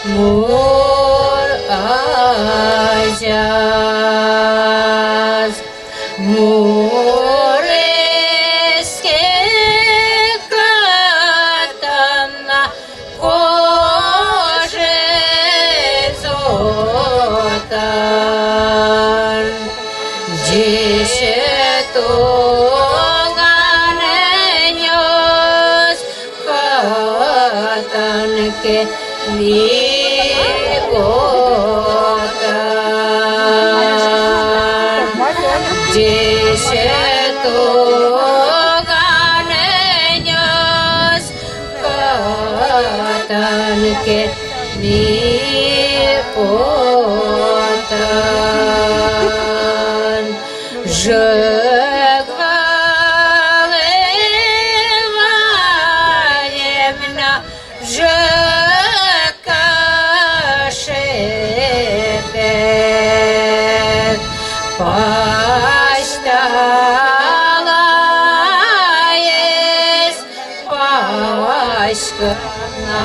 Mur azaz Mureske кратана коже зотан Діше тоганеньос катанке Діше тоганеньос катанке міпотан Жегвалеваневна Жекашете Пашталаес Пашкана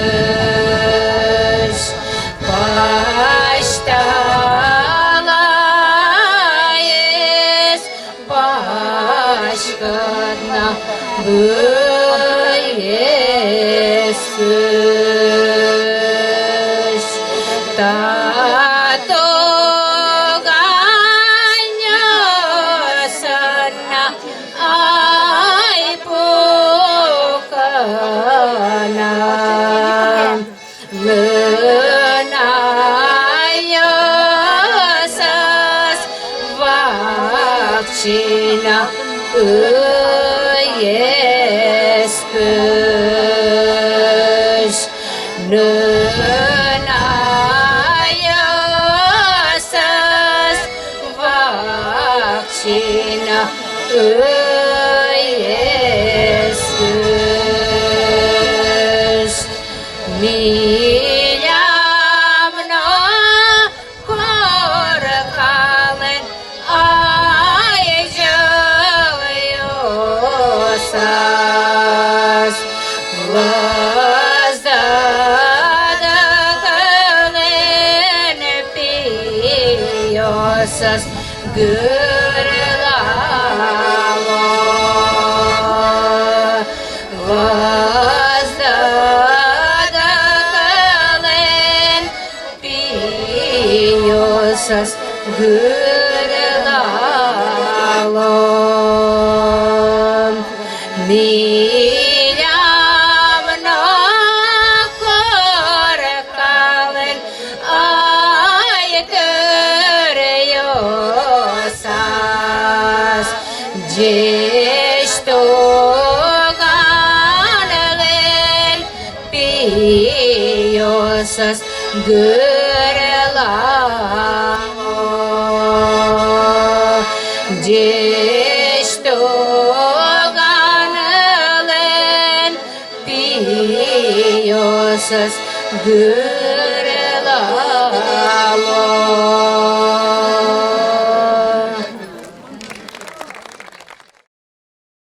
Быескыш Пашталаес Пашкана Быескыш Татоганьосана Айпукана Лынайосас Вакчина Ыескыш Нынайосас Вакчина Ыескыш Милямно коркален Айжыльосас Воздадакален пиосас Гырлало Воздадакален пиосас Гырлало Милямно коркален Айтырьосас Дештоганелен пиосас Гырлало Дештоганелен пиосас Гырлало